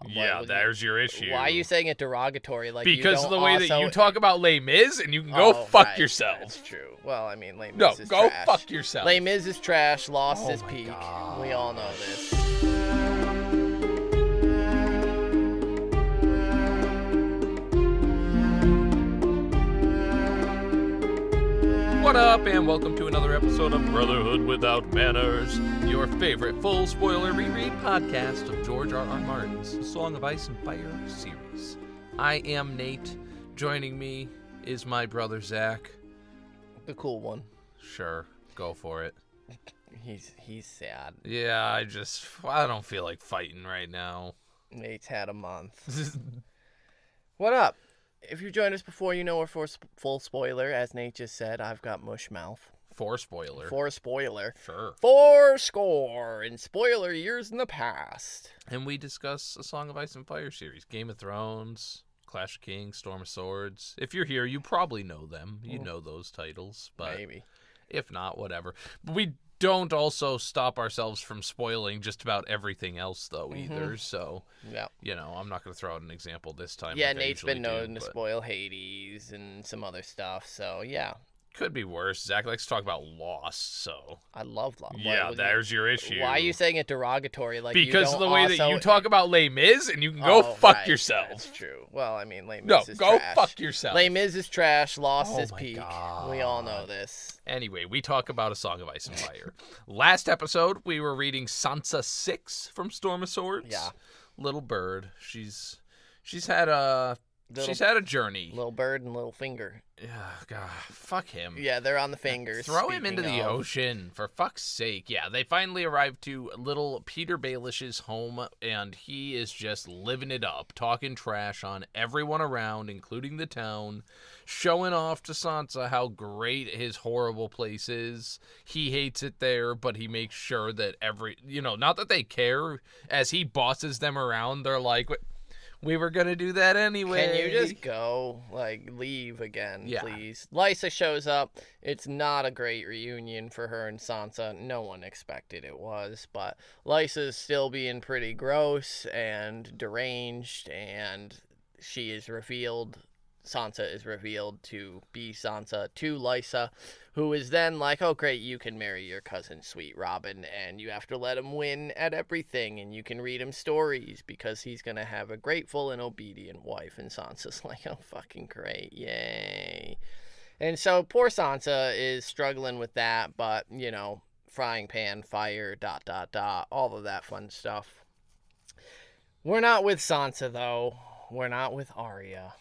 Yeah, there's your issue. Why are you saying it derogatory? Like because of the way that you talk talk about Les Mis, and you can go fuck yourself. That's true. Well, I mean, Les Mis no, is go trash. fuck yourself. Les Mis is trash. Lost his my peak. God. We all know this. What up, and welcome to another episode of Brotherhood Without Manners, your favorite full spoiler reread podcast of George R.R. Martin's Song of Ice and Fire series. I am Nate. Joining me is my brother Zach. The cool one. Sure, go for it. He's sad. Yeah, I don't feel like fighting right now. Nate's had a month. What up? If you joined us before, you know we're for full spoiler. As Nate just said, I've got mush mouth. For spoiler. Sure. 4 in spoiler years in the past. And we discuss a Song of Ice and Fire series. Game of Thrones, Clash of Kings, Storm of Swords. If you're here, you probably know them. You know those titles. But maybe. If not, whatever. But we don't also stop ourselves from spoiling just about everything else, though, either. So, I'm not going to throw out an example this time. Yeah, Nate's been known to spoil Hades and some other stuff, so yeah. Could be worse. Zach likes to talk about Lost, so. I love Lost. Yeah, there's your issue. Why are you saying it derogatory? Like because of the way that you talk about Les Mis, and you can go fuck yourself. That's true. Well, I mean, Les Mis is trash. No, go fuck yourself. Les Mis is trash. Lost his my peak. God. We all know this. Anyway, we talk about A Song of Ice and Fire. Last episode, we were reading Sansa 6 from Storm of Swords. Yeah. Little bird. She's had a journey. Little bird and little finger. Yeah, God, fuck him. Yeah, they're on the fingers. Throw him into the ocean, for fuck's sake. Yeah, they finally arrived to little Peter Baelish's home, and he is just living it up, talking trash on everyone around, including the town, showing off to Sansa how great his horrible place is. He hates it there, but he makes sure that not that they care, as he bosses them around, they're like, we were going to do that anyway. Can you just go, leave again, please? Lysa shows up. It's not a great reunion for her and Sansa. No one expected it was, but Lysa's still being pretty gross and deranged, and Sansa is revealed to be Sansa to Lysa, who is then like, oh, great, you can marry your cousin, Sweet Robin, and you have to let him win at everything, and you can read him stories because he's going to have a grateful and obedient wife. And Sansa's like, oh, fucking great, yay. And so poor Sansa is struggling with that, but, frying pan, fire, ... all of that fun stuff. We're not with Sansa, though. We're not with Arya.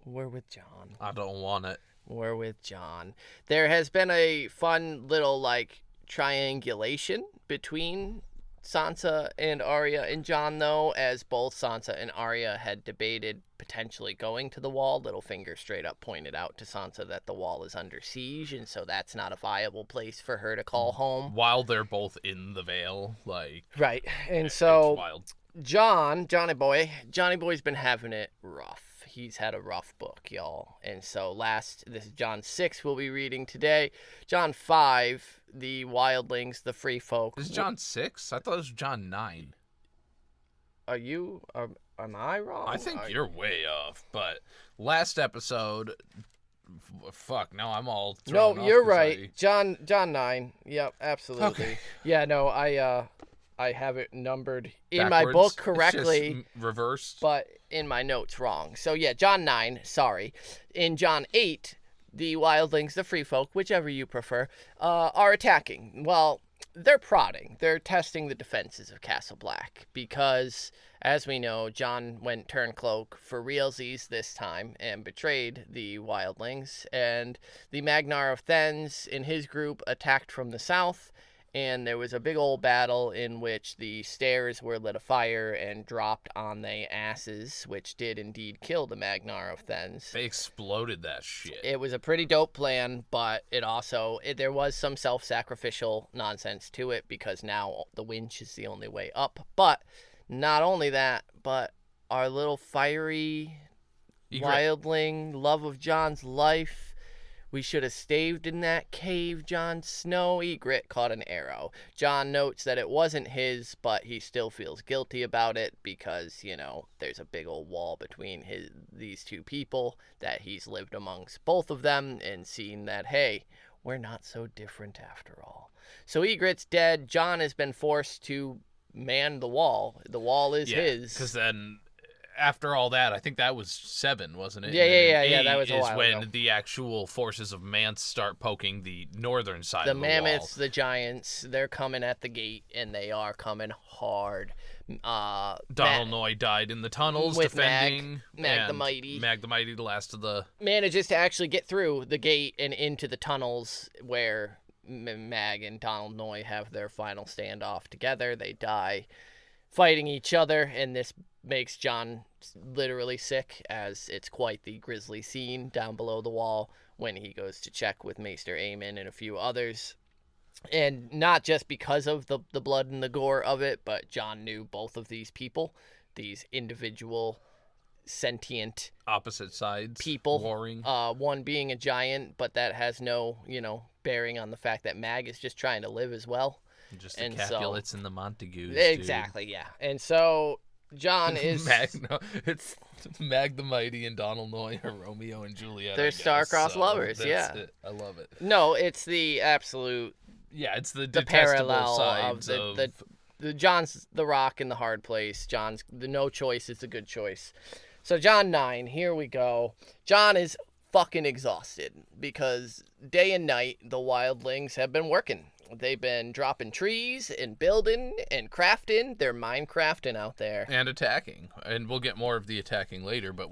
We're with Jon. I don't want it. We're with Jon. There has been a fun little, triangulation between Sansa and Arya and Jon, though, as both Sansa and Arya had debated potentially going to the Wall. Littlefinger straight up pointed out to Sansa that the Wall is under siege, and so that's not a viable place for her to call home. While they're both in the Vale, Right, and so it's wild. Johnny Boy's been having it rough. He's had a rough book, y'all. And so this is Jon 6 we'll be reading today. Jon 5, the Wildlings, the Free Folk. This is Jon 6? I thought it was Jon 9. Am I wrong? I think you're way off, but last episode, now I'm all thrown off. No, you're right. Jon 9. Yep, absolutely. Okay. Yeah, no, I have it numbered in my book correctly. It's just reversed. But in my notes wrong. So yeah, Jon 9, sorry. In Jon 8, the Wildlings, the Free Folk, whichever you prefer, are attacking. Well, they're prodding. They're testing the defenses of Castle Black because, as we know, Jon went turncloak for realsies this time and betrayed the Wildlings. And the Magnar of Thenns in his group attacked from the south. And there was a big old battle in which the stairs were lit afire and dropped on their asses, which did indeed kill the Magnar of Thenns. They exploded that shit. It was a pretty dope plan, but there was some self-sacrificial nonsense to it because now the winch is the only way up. But not only that, but our little fiery wildling, love of Jon's life, We should have staved in that cave, Jon Snow. Ygritte caught an arrow. Jon notes that it wasn't his, but he still feels guilty about it because, there's a big old wall between these two people, that he's lived amongst both of them and seen that, hey, we're not so different after all. So Ygritte's dead. Jon has been forced to man the wall. The wall is his. Because then, after all that, I think that was 7, wasn't it? Yeah. That was a while when ago. the actual forces of Mance start poking the northern side The of the mammoths, wall. the giants, they're coming at the gate, and they are coming hard. Donald Noy died in the tunnels with defending. Mag the and Mighty. Mag the Mighty, the last of the... Manages to actually get through the gate and into the tunnels where Mag and Donald Noy have their final standoff together. They die fighting each other, and this makes Jon literally sick, as it's quite the grisly scene down below the wall when he goes to check with Maester Aemon and a few others. And not just because of the blood and the gore of it, but Jon knew both of these people, these individual sentient opposite sides people warring. One being a giant, but that has no bearing on the fact that Mag is just trying to live as well. Just the Capulets and the Montagues. Exactly, dude. Yeah. And so Jon is it's Mag the Mighty and Donald Noy are Romeo and Juliet. They're star-crossed lovers. That's it. I love it. No, it's the absolute. Yeah, it's the parallel sides of the Jon's the rock in the hard place. Jon's the no choice is a good choice. So Jon 9, here we go. Jon is fucking exhausted because day and night the wildlings have been working. They've been dropping trees and building and crafting. They're Minecrafting out there. And attacking. And we'll get more of the attacking later, but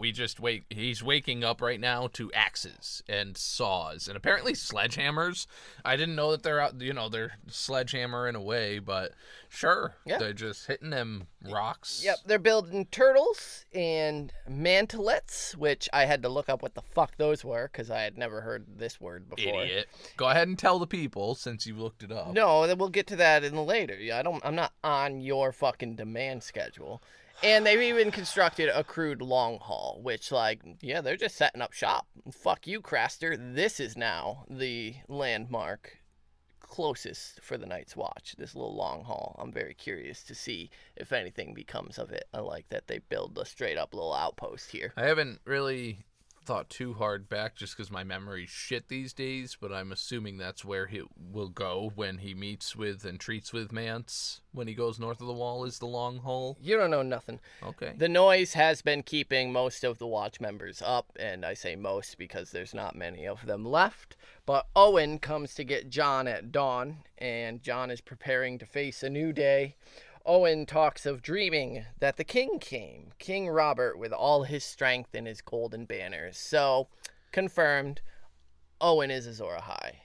he's waking up right now to axes and saws and apparently sledgehammers. I didn't know that they're out, they're sledgehammering away, but sure. Yeah. They're just hitting them rocks. Yep, they're building turtles and mantelets, which I had to look up what the fuck those were because I had never heard this word before. Idiot. Go ahead and tell the people since you looked it up. No, we'll get to that in the later. I'm not on your fucking demand schedule. And they've even constructed a crude long haul, which, they're just setting up shop. Fuck you, Craster. This is now the landmark closest for the Night's Watch, this little long haul. I'm very curious to see if anything becomes of it. I like that they build a straight up little outpost here. I haven't really thought too hard back just because my memory's shit these days, but I'm assuming that's where he will go when he meets with and treats with Mance when he goes north of the wall is the long haul. You don't know nothing. Okay. The noise has been keeping most of the watch members up, and I say most because there's not many of them left. But Owen comes to get Jon at dawn, and Jon is preparing to face a new day. Owen talks of dreaming that the king came, King Robert, with all his strength and his golden banners. So, confirmed, Owen is Azor Ahai.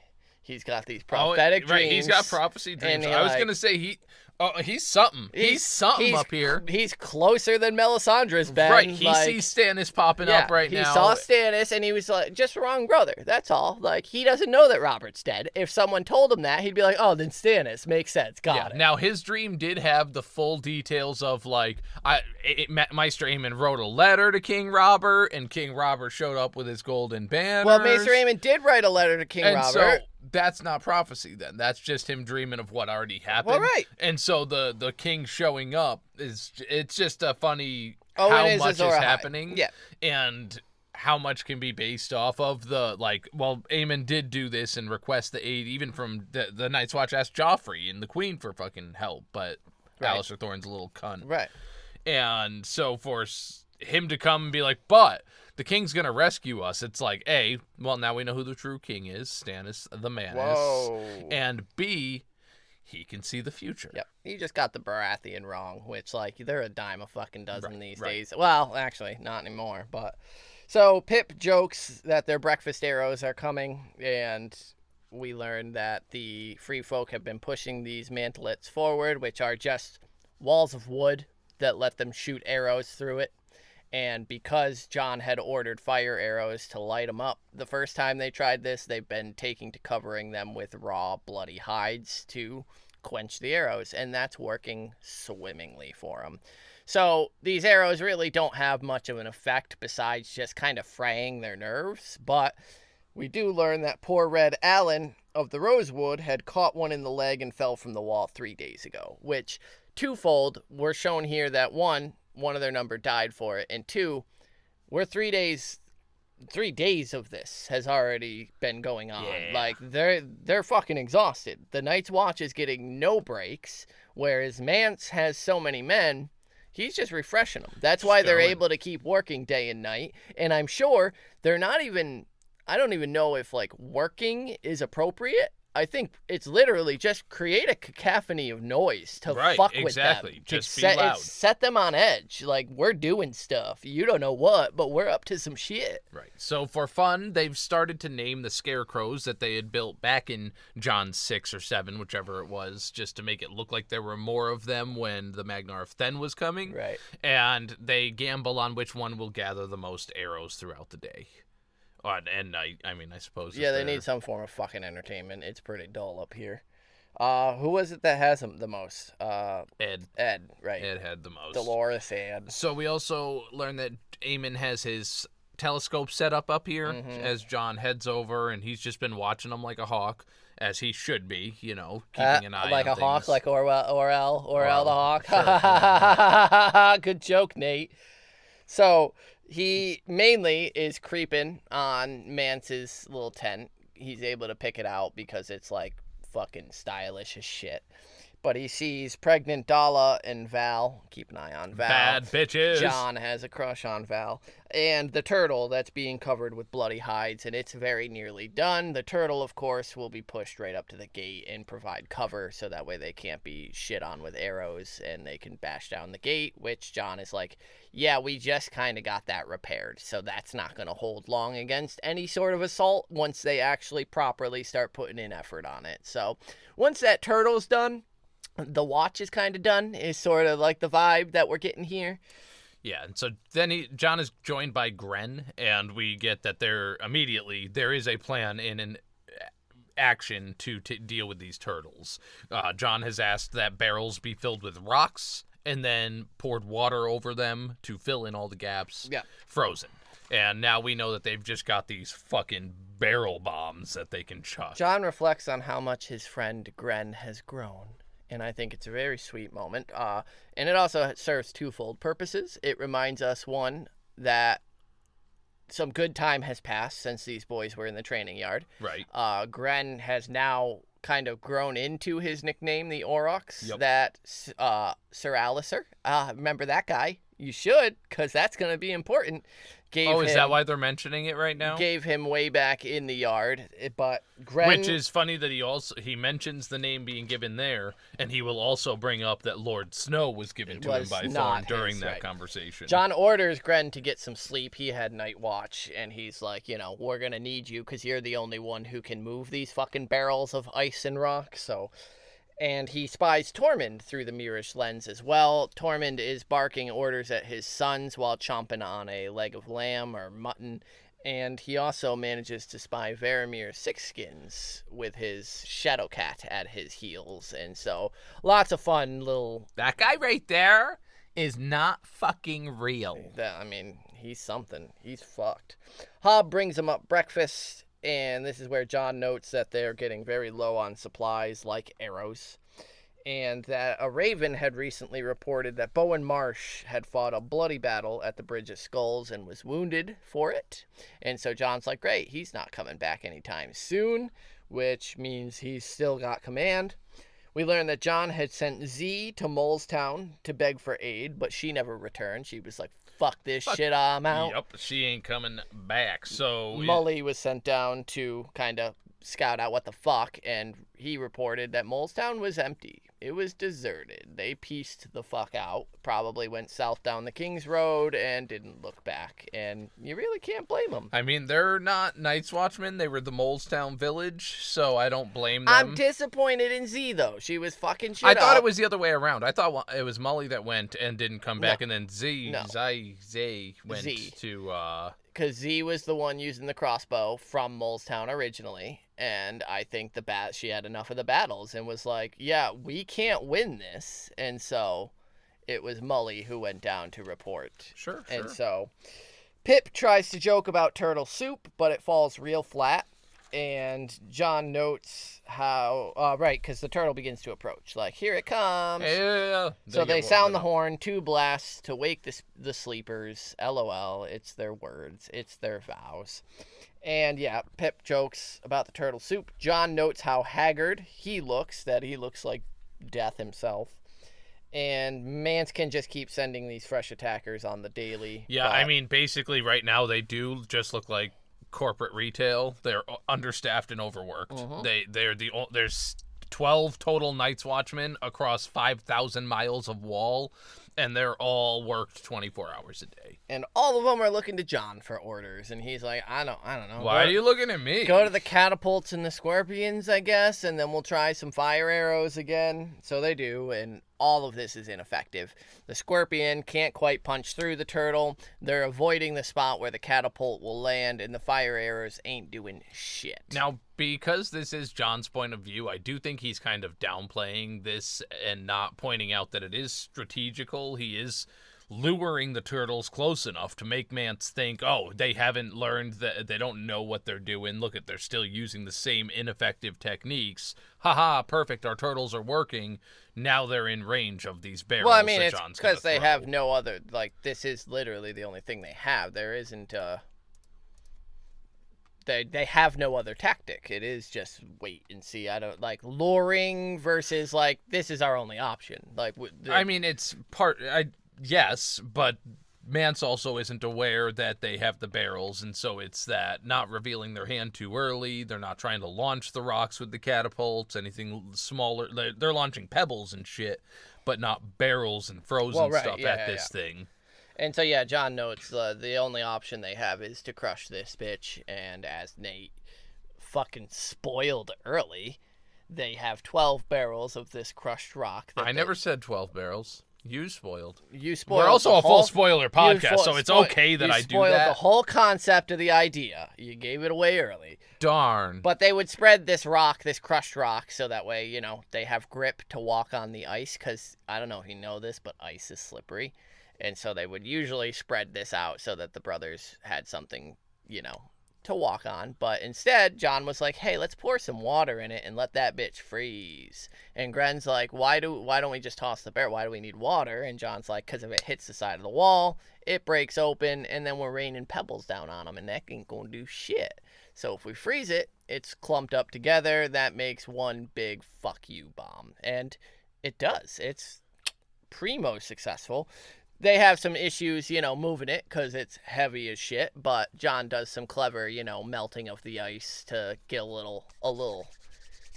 He's got these prophetic dreams. Right, he's got prophecy dreams. I was going to say he's something. He's something up here. He's closer than Melisandre's been. Right, he sees Stannis popping up right now. He saw Stannis, and he was like, just wrong brother. That's all. He doesn't know that Robert's dead. If someone told him that, he'd be like, oh, then Stannis. Makes sense. Got it. Now, his dream did have the full details of, Maester Aemon wrote a letter to King Robert, and King Robert showed up with his golden banners. Well, Maester Aemon did write a letter to King Robert. So that's not prophecy then. That's just him dreaming of what already happened. Well, right. And so the king showing up it's just a funny how much is happening. Yeah. And how much can be based off of Aemon did do this and request the aid even from the Night's Watch asked Joffrey and the Queen for fucking help, but Alliser Thorne's a little cunt. Right. And so for him to come and be like, but the king's gonna rescue us. It's like, A, well, now we know who the true king is, Stannis the Manus. Whoa. And B, he can see the future. Yep. You just got the Baratheon wrong, which, they're a dime a fucking dozen these days. Well, actually, not anymore, but... So, Pip jokes that their breakfast arrows are coming, and we learn that the free folk have been pushing these mantelets forward, which are just walls of wood that let them shoot arrows through it. And because Jon had ordered fire arrows to light them up the first time they tried this, they've been taking to covering them with raw, bloody hides to quench the arrows. And that's working swimmingly for them. So these arrows really don't have much of an effect besides just kind of fraying their nerves. But We do learn that poor Red Allen of the Rosewood had caught one in the leg and fell from the wall 3 days ago, which twofold, we're shown here that one of their number died for it, and two, we're 3 days of this has already been going on. Yeah. Like, they're fucking exhausted. The Night's Watch is getting no breaks, whereas Mance has so many men, he's just refreshing them. That's why they're able to keep working day and night, and I'm sure they're not even, I don't even know if, like, working is appropriate. I think it's literally just create a cacophony of noise to fuck with them. Just be loud. Set them on edge. Like, we're doing stuff. You don't know what, but we're up to some shit. Right. So for fun, they've started to name the Scarecrows that they had built back in John 6 or 7, whichever it was, just to make it look like there were more of them when the Magnar of Then was coming. Right. And they gamble on which one will gather the most arrows throughout the day. And I mean, I suppose. Yeah, they need some form of fucking entertainment. It's pretty dull up here. Who was it that has them the most? Ed. Ed, right. Ed had the most. Dolores Ed. So we also learned that Aemon has his telescope set up here as John heads over, and he's just been watching them like a hawk, as he should be, you know, keeping an eye like on a hawk, things. like Orwell the hawk. Sure. Good joke, Nate. So he mainly is creeping on Mance's little tent. He's able to pick it out because it's like fucking stylish as shit. But he sees pregnant Dala and Val. Keep an eye on Val. Bad bitches. John has a crush on Val. And the turtle that's being covered with bloody hides, and it's very nearly done. The turtle, of course, will be pushed right up to the gate and provide cover so that way they can't be shit on with arrows and they can bash down the gate, which John is like, yeah, we just kind of got that repaired, so that's not going to hold long against any sort of assault once they actually properly start putting in effort on it. So once that turtle's done, the watch is kind of done, is sort of like the vibe that we're getting here. Yeah, and so then John is joined by Gren, and we get that there is a plan in an action to deal with these turtles. John has asked that barrels be filled with rocks and then poured water over them to fill in all the gaps. Yeah. Frozen. And now we know that they've just got these fucking barrel bombs that they can chuck. John reflects on how much his friend Gren has grown. And I think it's a very sweet moment. And it also serves twofold purposes. It reminds us, one, that some good time has passed since these boys were in the training yard. Right. Gren has now kind of grown into his nickname, the Aurochs, Yep. that Sir Alliser. Remember that guy? You should, because that's going to be important. Is that why they're mentioning it right now? Gave him way back in the yard, but Gren... Which is funny that he mentions the name being given there, and he will also bring up that Lord Snow was given to him by Thorne during that conversation. John orders Gren to get some sleep. He had night watch, and he's like, we're going to need you because you're the only one who can move these fucking barrels of ice and rock, so... And he spies Tormund through the mirrorish lens as well. Tormund is barking orders at his sons while chomping on a leg of lamb or mutton. And he also manages to spy Varamir Sixskins with his shadow cat at his heels. And so lots of fun little... That guy right there is not fucking real. He's something. He's fucked. Hobb brings him up breakfast. And this is where John notes that they're getting very low on supplies like arrows. And that a raven had recently reported that Bowen Marsh had fought a bloody battle at the Bridge of Skulls and was wounded for it. And so John's like, great, he's not coming back anytime soon, which means he's still got command. We learned that John had sent Z to Molestown to beg for aid, but she never returned. She was like, fuck this shit, I'm out. Yep, she ain't coming back. So Mully was sent down to kind of scout out what the fuck, and he reported that Molestown was empty. It was deserted. They pieced the fuck out, probably went south down the King's Road, and didn't look back. And you really can't blame them. I mean, they're not Night's Watchmen. They were the Molestown Village, so I don't blame them. I'm disappointed in Z, though. She was fucking shit I thought up. It was the other way around. I thought it was Mully that went and didn't come back, and then Z went to... Because Z was the one using the crossbow from Molestown originally, and I think she had enough of the battles and was like, yeah, we can't win this. And so it was Mully who went down to report. Sure. And so Pip tries to joke about turtle soup, but it falls real flat. And John notes how, right, because the turtle begins to approach. Like, here it comes. Yeah. So they sound the horn, 2 blasts to wake the sleepers. LOL, it's their words. It's their vows. And yeah, Pip jokes about the turtle soup. John notes how haggard he looks, that he looks like death himself. And Mance can just keep sending these fresh attackers on the daily. Yeah, I mean, basically right now they do just look like corporate retail. They're understaffed and overworked. There's 12 total Night's Watchmen across 5,000 miles of wall, and they're all worked 24 hours a day. And all of them are looking to John for orders, and he's like, I don't know. Why are you looking at me? Go to the catapults and the scorpions, I guess, and then we'll try some fire arrows again. So they do, and all of this is ineffective. The scorpion can't quite punch through the turtle. They're avoiding the spot where the catapult will land, and the fire arrows ain't doing shit. Now, because this is John's point of view, I do think he's kind of downplaying this and not pointing out that it is strategical. He is luring the turtles close enough to make Mance think, oh, they haven't learned, that they don't know what they're doing. Look, they're still using the same ineffective techniques. Haha, perfect, our turtles are working. Now they're in range of these barrels. Well, I mean, that it's because they have no other, like, this is literally the only thing they have. There isn't, They have no other tactic. It is just wait and see. I don't like luring versus like this is our only option. Like I mean, it's yes, but Mance also isn't aware that they have the barrels, and so it's that not revealing their hand too early. They're not trying to launch the rocks with the catapults, anything smaller. They're launching pebbles and shit, but not barrels and frozen stuff at this thing. And so, yeah, John notes the only option they have is to crush this bitch. And as Nate fucking spoiled early, they have 12 barrels of this crushed rock. I never said 12 barrels. You spoiled. You spoiled. We're also a full spoiler podcast, so it's okay that I do that. You spoiled the whole concept of the idea. You gave it away early. Darn. But they would spread this rock, this crushed rock, so that way, you know, they have grip to walk on the ice. Because, I don't know if you know this, but ice is slippery. And so they would usually spread this out so that the brothers had something, you know, to walk on. But instead, John was like, hey, let's pour some water in it and let that bitch freeze. And Gren's like, why don't we just toss the barrel? Why do we need water? And John's like, because if it hits the side of the wall, it breaks open, and then we're raining pebbles down on them, and that ain't going to do shit. So if we freeze it, it's clumped up together. That makes one big fuck you bomb. And it does. It's primo successful. They have some issues, you know, moving it because it's heavy as shit. But John does some clever, you know, melting of the ice to get a little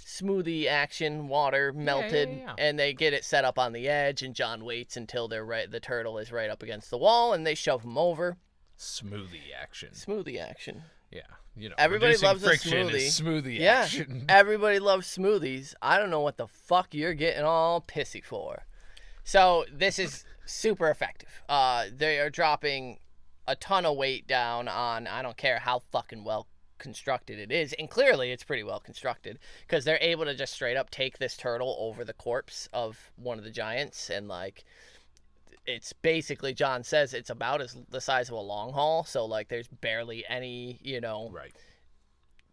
smoothie action, water melted, and they get it set up on the edge. And John waits until the turtle is right up against the wall, and they shove him over. Smoothie action. Yeah, you know, everybody loves a smoothie. Action. Everybody loves smoothies. I don't know what the fuck you're getting all pissy for. So this is super effective. They are dropping a ton of weight down on, I don't care how fucking well constructed it is, and clearly it's pretty well constructed because they're able to just straight up take this turtle over the corpse of one of the giants, and like it's basically, John says it's about the size of a long haul, so like there's barely any, you know,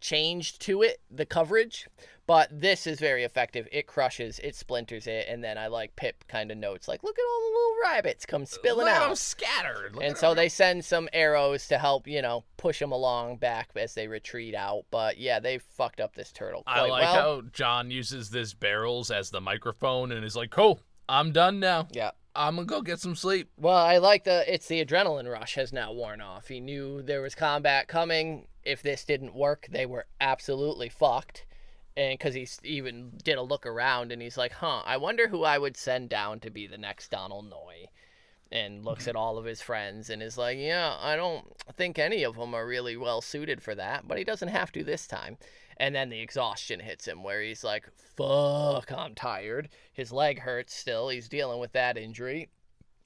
changed to it, the coverage, but this is very effective. It crushes, it splinters it, and then I like Pip kind of notes like, look at all the little rabbits come spilling out. Look at them scattered. And so they send some arrows to help, you know, push them along back as they retreat out. But yeah, they fucked up this turtle quite well. I like how John uses this barrels as the microphone and is like, cool, I'm done now. Yeah. I'm gonna go get some sleep. Well, I like it's the adrenaline rush has now worn off. He knew there was combat coming. If this didn't work, they were absolutely fucked. And because he even did a look around and he's like, I wonder who I would send down to be the next Donald Noy. And looks at all of his friends and is like, yeah, I don't think any of them are really well suited for that, but he doesn't have to this time. And then the exhaustion hits him where he's like, fuck, I'm tired. His leg hurts still. He's dealing with that injury.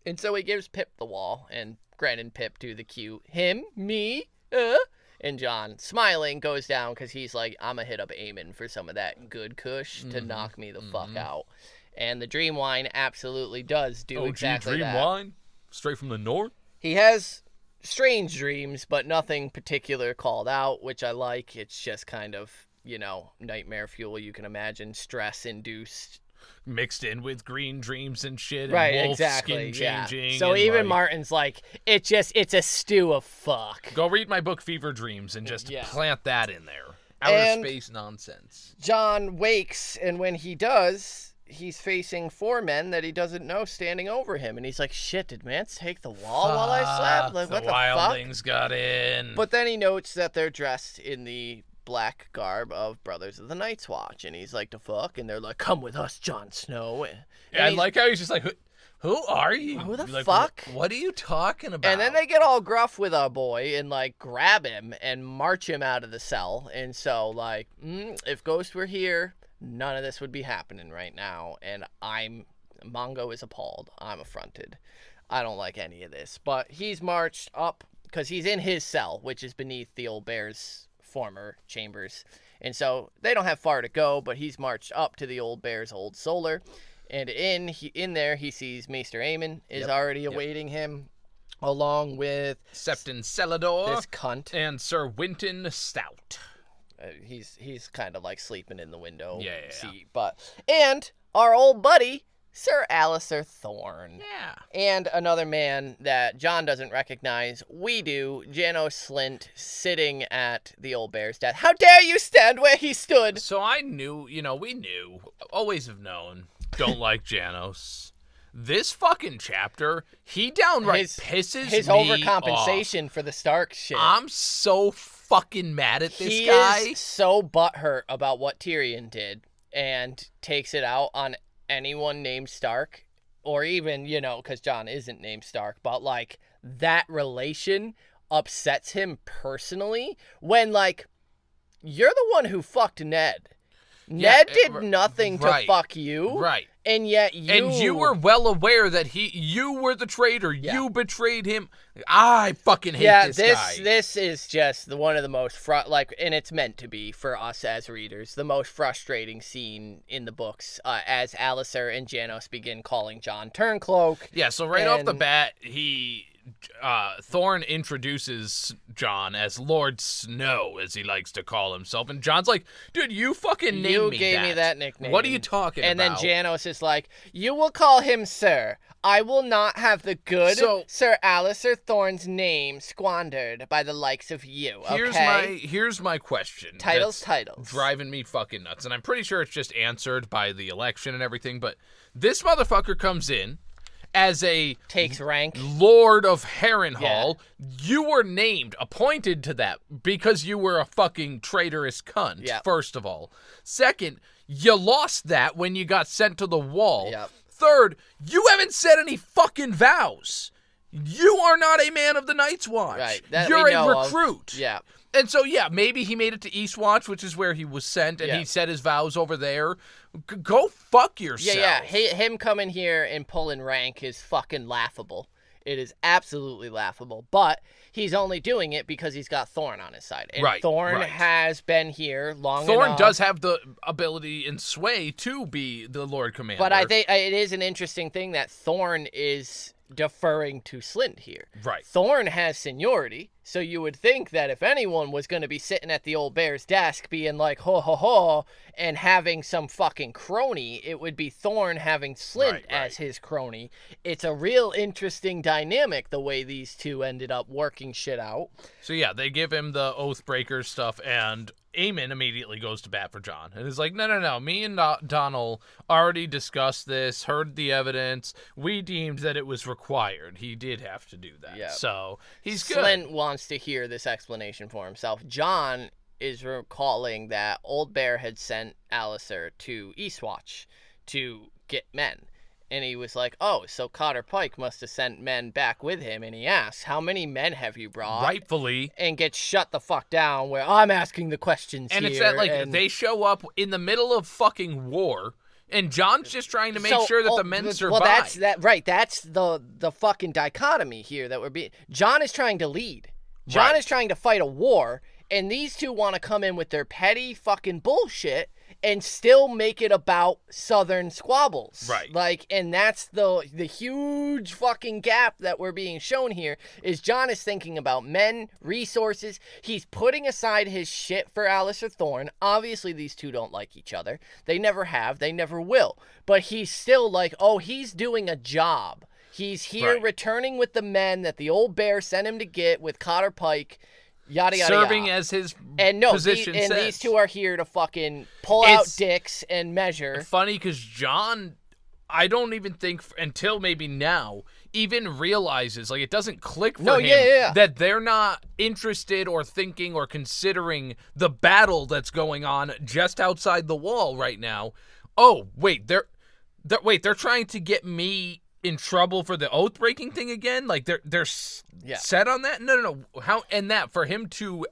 And so he gives Pip the wall, and Gren and Pip do the cute, him, me, And John, smiling, goes down because he's like, I'm going to hit up Eamon for some of that good kush to knock me the fuck out. And the Dream Wine absolutely does do exactly Dream that. Wine? Straight from the north? He has strange dreams, but nothing particular called out, which I like. It's just kind of, nightmare fuel, you can imagine, stress-induced. Mixed in with green dreams and shit, and Right, wolf exactly, skin changing. So and even Martin's like, it's a stew of fuck. Go read my book, Fever Dreams, and just plant that in there. And space nonsense. John wakes, and when he does, he's facing 4 men that he doesn't know standing over him. And he's like, shit, did Mance take the wall while I slept? Like, what the fuck? Wildlings got in. But then he notes that they're dressed in the black garb of Brothers of the Night's Watch. And he's like, the fuck? And they're like, come with us, Jon Snow. And I like how he's just like, who are you? Who the like, fuck? What are you talking about? And then they get all gruff with our boy and, like, grab him and march him out of the cell. And so, like, if Ghost were here, none of this would be happening right now. And Mongo is appalled. I'm affronted. I don't like any of this. But he's marched up because he's in his cell, which is beneath the old bear's former chambers. And so they don't have far to go, but he's marched up to the old bear's old solar. And in there, he sees Maester Aemon is already awaiting him, along with Septon Celador, this cunt, and Sir Winton Stout. He's kind of like sleeping in the window seat, and our old buddy Sir Alliser Thorne. Yeah. And another man that John doesn't recognize. We do. Janos Slynt sitting at the old bear's death. How dare you stand where he stood? So I knew, we knew, always have known. Don't like Janos. This fucking chapter, he downright pisses his me overcompensation off. for the Stark shit. I'm so fucking mad at this guy. He is so butthurt about what Tyrion did and takes it out on anyone named Stark, or even, because Jon isn't named Stark, but, like, that relation upsets him personally when, like, you're the one who fucked Ned. Ned did nothing to fuck you. Right. And yet you... And you were well aware that you were the traitor. Yeah. You betrayed him. I fucking hate this guy. This is just one of the most, and it's meant to be for us as readers, the most frustrating scene in the books as Alliser and Janos begin calling Jon Turncloak. Yeah, so off the bat, Thorne introduces Jon as Lord Snow, as he likes to call himself. And Jon's like, dude, you fucking named me that. You gave me that nickname. What are you talking about? And then Janos is like, you will call him Sir. I will not have the good Sir Alliser Thorne's name squandered by the likes of you, okay? Here's my question. Titles. Driving me fucking nuts. And I'm pretty sure it's just answered by the election and everything, but this motherfucker comes in as takes rank Lord of Harrenhal. You were appointed to that because you were a fucking traitorous cunt, first of all. Second, you lost that when you got sent to the wall. Yep. Third, you haven't said any fucking vows. You are not a man of the Night's Watch. Right. You're a recruit. Yeah. And so, maybe he made it to Eastwatch, which is where he was sent, and he said his vows over there. Go fuck yourself. Yeah. Him coming here and pulling rank is fucking laughable. It is absolutely laughable. But he's only doing it because he's got Thorne on his side. And Thorne has been here long enough. Thorne does have the ability and sway to be the Lord Commander. But I think it is an interesting thing that Thorne is deferring to Slynt here. Right. Thorne has seniority, so you would think that if anyone was going to be sitting at the old bear's desk being like, ho, ho, ho, and having some fucking crony, it would be Thorne having Slynt as his crony. It's a real interesting dynamic, the way these two ended up working shit out. So, they give him the Oathbreaker stuff, and Aemon immediately goes to bat for Jon and is like, no, me and Donald already discussed this, heard the evidence. We deemed that it was required. He did have to do that. Yep. So he's good. Slynt wants to hear this explanation for himself. Jon is recalling that Old Bear had sent Alliser to Eastwatch to get men. And he was like, oh, so Cotter Pike must have sent men back with him. And he asks, how many men have you brought? Rightfully. And gets shut the fuck down where I'm asking the questions and here. It's that, they show up in the middle of fucking war, and Jon's just trying to make sure that the men survive. Well, that's the fucking dichotomy here that we're being... Jon is trying to lead. Jon is trying to fight a war, and these two want to come in with their petty fucking bullshit and still make it about Southern squabbles. Right. Like, and that's the huge fucking gap that we're being shown here, is Jon is thinking about men, resources. He's putting aside his shit for Alliser Thorne. Obviously, these two don't like each other. They never have. They never will. But he's still like, oh, he's doing a job. He's here returning with the men that the old bear sent him to get with Cotter Pike. Yada, yada, Serving yada. as his position says. These two are here to fucking pull out dicks and measure. Funny because Jon, I don't even think until maybe now even realizes, like, it doesn't click for him that they're not interested or thinking or considering the battle that's going on just outside the wall right now. Oh, wait, they're trying to get me in trouble for the oath breaking thing again? Like they're set on that? No. How for him to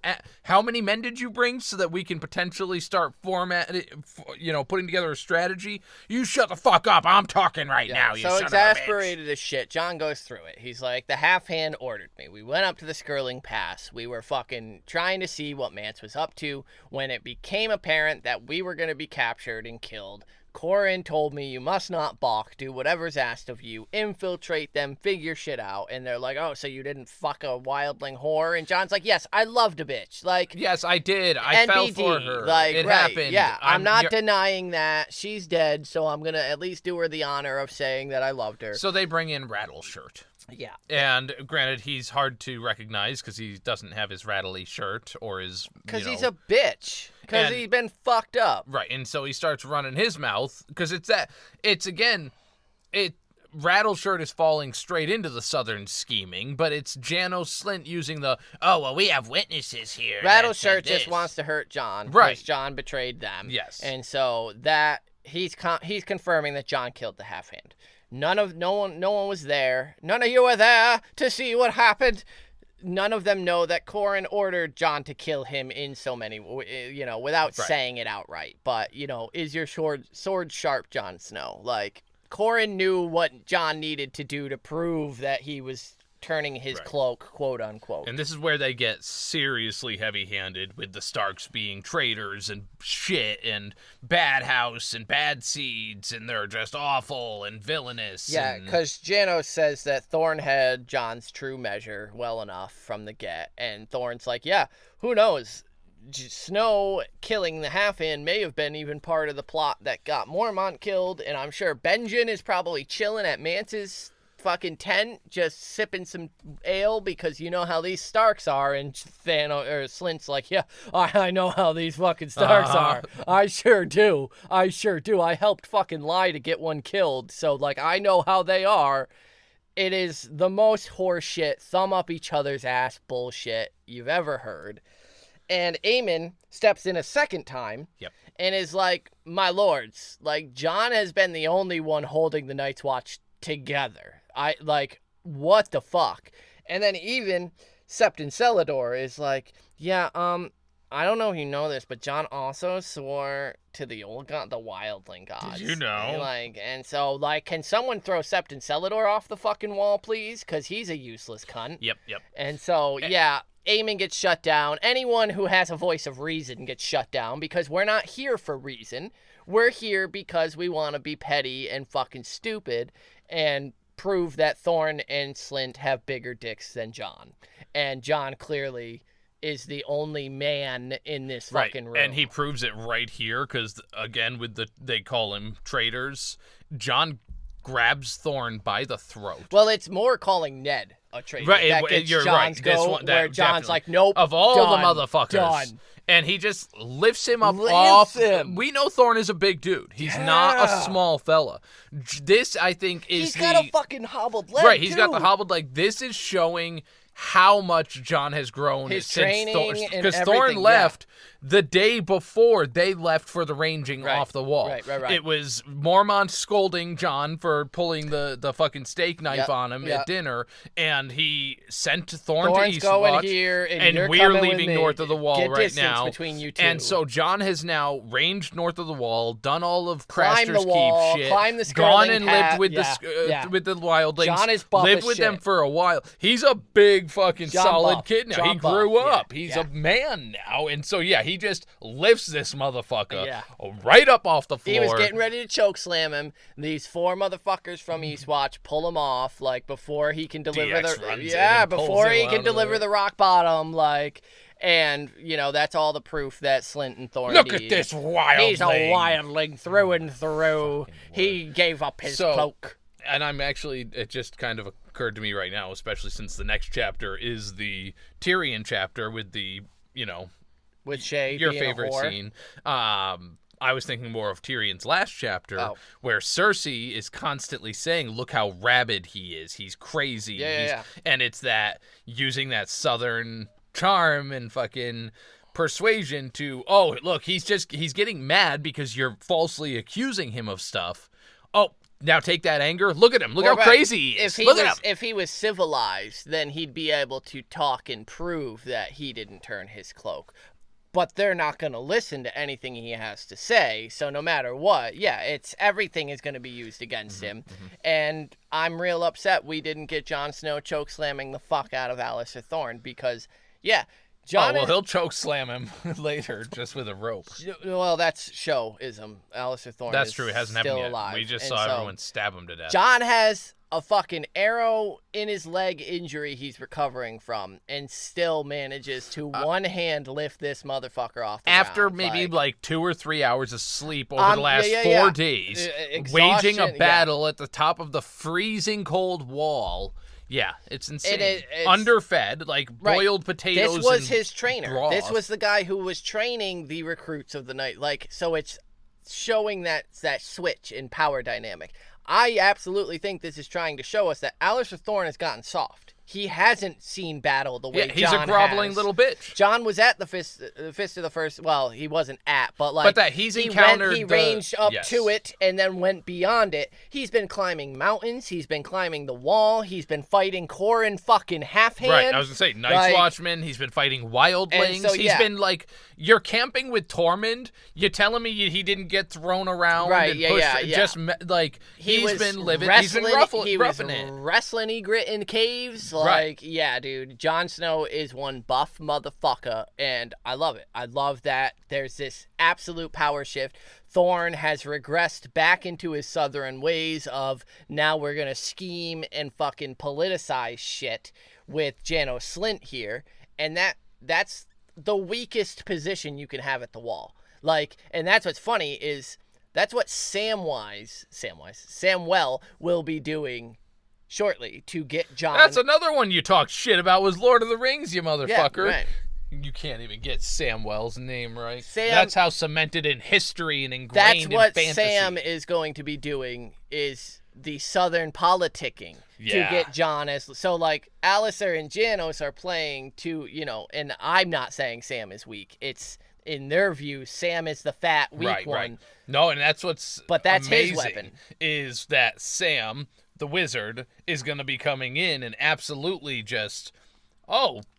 how many men did you bring so that we can potentially start putting together a strategy? You shut the fuck up. I'm talking right now. You so son exasperated of a bitch. as shit. Jon goes through it. He's like, the half hand ordered me. We went up to the Skirling Pass. We were fucking trying to see what Mance was up to when it became apparent that we were going to be captured and killed. Corin told me, you must not balk, do whatever's asked of you, infiltrate them, figure shit out. And they're like, oh, so you didn't fuck a wildling whore? And Jon's like, yes, I loved a bitch. Like, yes, I did. I fell for her. Like, it happened. Yeah, I'm not denying that. She's dead, so I'm going to at least do her the honor of saying that I loved her. So they bring in Rattleshirt. Yeah. And granted, he's hard to recognize because he doesn't have his rattly shirt or his. Because he's a bitch. Because he's been fucked up. Right. And so he starts running his mouth because Rattleshirt is falling straight into the Southern scheming, but it's Janos Slynt using we have witnesses here. Rattleshirt just wants to hurt Jon. Right. Because Jon betrayed them. Yes. And so that he's confirming that Jon killed the half hand. No one was there. None of you were there to see what happened. None of them know that Corin ordered Jon to kill him in so many, without saying it outright. But, is your sword sharp, Jon Snow? Like, Corin knew what Jon needed to do to prove that he was turning his cloak, quote unquote. And this is where they get seriously heavy-handed with the Starks being traitors and shit and bad house and bad seeds, and they're just awful and villainous. Yeah, because Janos says that Thorne had Jon's true measure well enough from the get, and Thorne's like, yeah, who knows? Snow killing the half-hand may have been even part of the plot that got Mormont killed, and I'm sure Benjen is probably chilling at Mance's fucking tent just sipping some ale because you know how these Starks are. And Slynt's like, yeah, I know how these fucking Starks are. I sure do. I helped fucking lie to get one killed, so like I know how they are. It is the most horseshit, thumb up each other's ass bullshit you've ever heard. And Aemon steps in a second time and is like, my lords, like Jon has been the only one holding the Night's Watch together. What the fuck? And then even Septon Celador is like, yeah, I don't know if you know this, but Jon also swore to the old god, the Wildling gods. Did you know? And so, can someone throw Septon Celador off the fucking wall, please? Because he's a useless cunt. Yep. And so, Aemon gets shut down. Anyone who has a voice of reason gets shut down because we're not here for reason. We're here because we want to be petty and fucking stupid and prove that Thorne and Slynt have bigger dicks than Jon. And Jon clearly is the only man in this fucking room. And he proves it right here because, again, they call him traitors. Jon grabs Thorne by the throat. Well, it's more calling Ned a traitor. Right, that gets you're Jon's right. Go, where Jon's like, nope, of all done, the motherfuckers. Done. And he just lifts him up off. We know Thorne is a big dude. He's not a small fella. This, I think, is He's got a fucking hobbled leg, right, he's got the hobbled leg. This is showing how much Jon has grown his since training Thorne, because Thorne left the day before they left for the ranging off the wall. Right. It was Mormont scolding Jon for pulling the fucking steak knife on him at dinner, and he sent Thorne to Eastwatch, going here, and we're leaving north of the wall right now. Between you two. And so Jon has now ranged north of the wall, done all of climbed Craster's the wall, Keep shit, climbed the gone and lived with with the Wildlings, Jon is buff lived as with shit. them for a while. He's a big fucking Jon solid buff. kid now. Jon He grew buff. up. He's a man now, and so he he just lifts this motherfucker right up off the floor. He was getting ready to choke slam him. These 4 motherfuckers from Eastwatch pull him off, like, before he can deliver the rock bottom, like, and, you know, that's all the proof that Slynt and Thorne Look need. at this wildling. He's a wildling through and through. He gave up his cloak. And I'm actually, it just kind of occurred to me right now, especially since the next chapter is the Tyrion chapter with the, you know, with Shay your being favorite a whore. scene. I was thinking more of Tyrion's last chapter, where Cersei is constantly saying, look how rabid he is. He's crazy. And it's that, using that southern charm and fucking persuasion to, oh, look, he's getting mad because you're falsely accusing him of stuff. Oh, now take that anger. Look at him. Look how crazy he is. If he was civilized, then he'd be able to talk and prove that he didn't turn his cloak. But they're not going to listen to anything he has to say. So no matter what, everything is going to be used against him. And I'm real upset we didn't get Jon Snow choke slamming the fuck out of Alliser Thorne because, he'll choke slam him later just with a rope. Well, that's showism. Alliser Thorne That's true. It hasn't happened yet. Alive. We just saw everyone stab him to death. Jon has a fucking arrow in his leg injury he's recovering from and still manages to one hand lift this motherfucker off the after ground. Maybe like 2 or 3 hours of sleep over the last 4 days, waging a battle at the top of the freezing cold wall. Yeah, it's insane. It's underfed, like boiled potatoes. This was his trainer. Broth. This was the guy who was training the recruits of the night. Like, so it's showing that switch in power dynamic. I absolutely think this is trying to show us that Alliser Thorne has gotten soft. He hasn't seen battle the way Jon has. He's a groveling little bitch. Jon was at the Fist of the First. Well, he wasn't at, but like. But that he ranged up to it and then went beyond it. He's been climbing mountains. He's been climbing the wall. He's been fighting Corin fucking Halfhand. Right, I was gonna say Night's Watchmen. He's been fighting Wildlings. So, he's been like, you're camping with Tormund. You're telling me he didn't get thrown around and pushed. Just like he's been living. He's been roughing it. Wrestling Ygritte in caves. Like, dude, Jon Snow is one buff motherfucker, and I love it. I love that there's this absolute power shift. Thorne has regressed back into his southern ways of now we're going to scheme and fucking politicize shit with Janos Slynt here, and that's the weakest position you can have at the wall. Like, and that's what's funny is that's what Samwell will be doing shortly to get Jon. That's another one you talked shit about was Lord of the Rings, you motherfucker. Yeah, right. You can't even get Samwell's name right. That's how cemented in history and ingrained in fantasy. That's what Sam is going to be doing is the southern politicking to get Jon as... So, like, Alliser and Janos are playing to, and I'm not saying Sam is weak. It's, in their view, Sam is the fat, weak one. Right. No, and that's what's But that's amazing, his weapon. Is that Sam... the wizard is going to be coming in and absolutely just,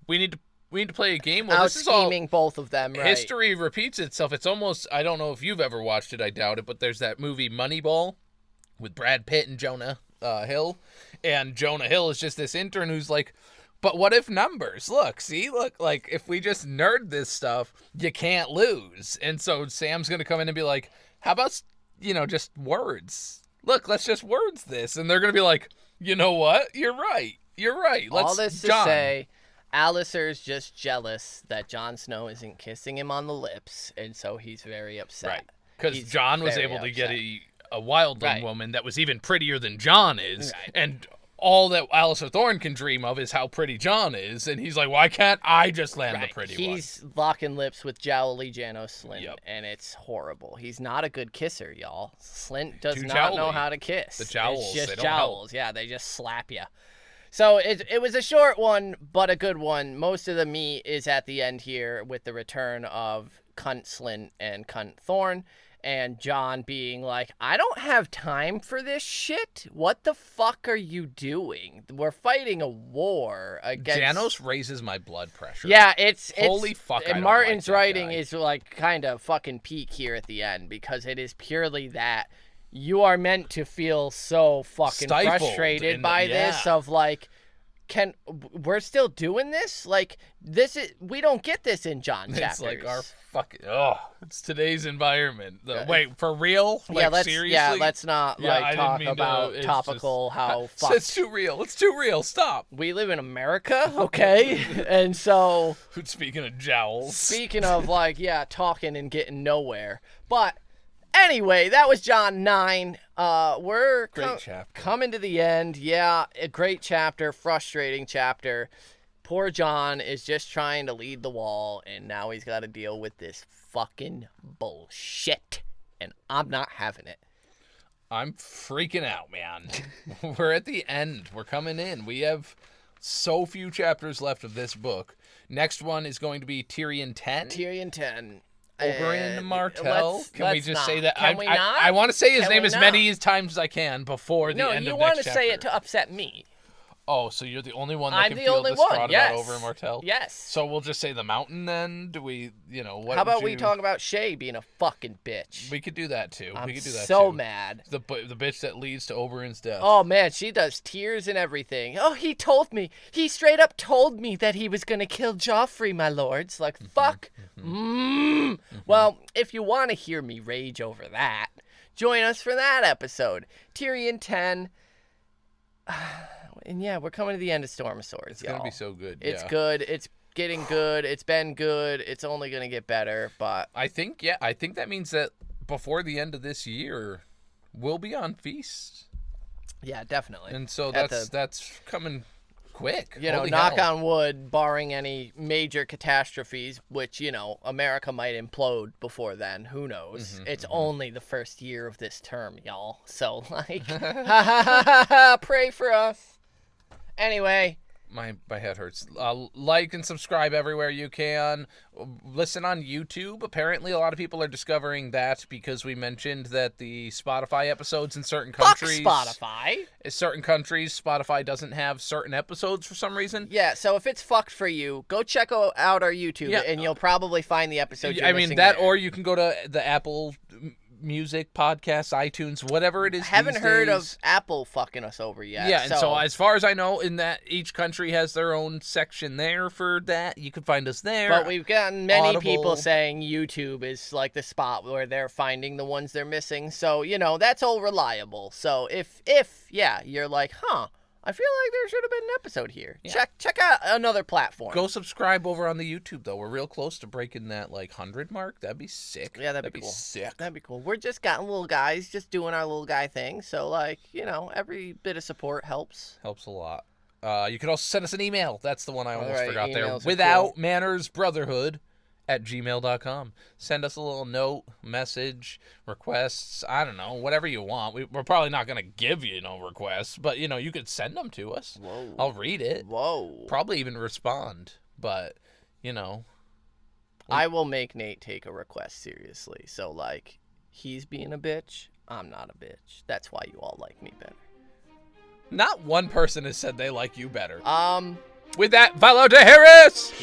we need to play a game. Well, this is all scheming both of them. Right. History repeats itself. It's almost, I don't know if you've ever watched it. I doubt it, but there's that movie Moneyball with Brad Pitt and Jonah Hill, and Jonah Hill is just this intern who's like, but what if numbers? Look, like if we just nerd this stuff, you can't lose. And so Sam's going to come in and be like, how about just words? Look, let's just words this. And they're going to be like, you know what? You're right. All this to say, Alliser's just jealous that Jon Snow isn't kissing him on the lips, and so he's very upset. Right. Because Jon was able to get a wildling woman that was even prettier than Jon is. Right. And all that Alliser Thorne can dream of is how pretty Jon is. And he's like, why can't I just land the pretty one? He's locking lips with jowly Janos Slynt, and it's horrible. He's not a good kisser, y'all. Slynt does not know how to kiss. The jowls. It's just they don't jowls. help. Yeah, they just slap you. So it was a short one, but a good one. Most of the meat is at the end here with the return of cunt Slynt and cunt Thorne. And Jon being like, I don't have time for this shit. What the fuck are you doing? We're fighting a war against... Janos raises my blood pressure. Yeah, it's... Holy fuck, and Martin's writing is like kind of fucking peak here at the end because it is purely that you are meant to feel so fucking frustrated by this of like... we're still doing this? Like, we don't get this in John chapters. It's like our fucking, it's today's environment. Wait, for real? Like, seriously? Yeah, let's not, talk about topical It's too real. It's too real. Stop. We live in America, okay? And so... Speaking of jowls. Speaking of, talking and getting nowhere. But... Anyway, that was John 9. We're coming to the end. Yeah, a great chapter, frustrating chapter. Poor John is just trying to lead the wall, and now he's got to deal with this fucking bullshit. And I'm not having it. I'm freaking out, man. We're at the end. We're coming in. We have so few chapters left of this book. Next one is going to be Tyrion 10. Tyrion 10. Oberyn Martell. Can we just say that? Can we not? I want to say his name as many times as I can before the end of next chapter. No, you want to say it to upset me. Oh, so you're the only one that can feel distraught about Oberyn Martell? Yes. So we'll just say the Mountain then? Do we, what? How about we talk about Shay being a fucking bitch? We could do that too. I'm we could do that so too. mad. The bitch that leads to Oberyn's death. Oh man, she does tears and everything. Oh, he told me. He straight up told me that he was gonna kill Joffrey, my lords. Like, fuck. Well, if you want to hear me rage over that, join us for that episode. Tyrion 10. And yeah, we're coming to the end of Storm of Swords, It's going to be so good. It's good. It's getting good. It's been good. It's only going to get better, but... I think that means that before the end of this year, we'll be on Feast. Yeah, definitely. And so that's coming quick. Holy knock on wood, barring any major catastrophes, which, America might implode before then. Who knows? It's only the first year of this term, y'all. So, pray for us. Anyway. My head hurts. Like and subscribe everywhere you can. Listen on YouTube. Apparently, a lot of people are discovering that because we mentioned that the Spotify episodes in certain countries... Fuck Spotify! In certain countries, Spotify doesn't have certain episodes for some reason. Yeah, so if it's fucked for you, go check out our YouTube, and you'll probably find the episode you're missing that, there. Or you can go to the Apple Music, podcasts, iTunes, whatever it is. Haven't heard of Apple fucking us over yet. Yeah, and so as far as I know, in that each country has their own section there for that. You can find us there. But we've gotten many people saying YouTube is like the spot where they're finding the ones they're missing. So, that's all reliable. So if you're like, I feel like there should have been an episode here. Yeah. Check out another platform. Go subscribe over on the YouTube, though. We're real close to breaking that 100 mark. That'd be sick. Yeah, that'd be cool. Sick. That'd be cool. We're just gotten little guys, just doing our little guy thing. So, every bit of support helps. Helps a lot. You can also send us an email. That's the one I almost forgot there. Without Manners Brotherhood @gmail.com. Send us a little note, message, requests. I don't know, whatever you want. We're probably not going to give you no requests, but you could send them to us. Whoa. I'll read it. Whoa. Probably even respond, but I will make Nate take a request seriously. So he's being a bitch, I'm not a bitch. That's why you all like me better. Not one person has said they like you better. With that, Valo de Harris!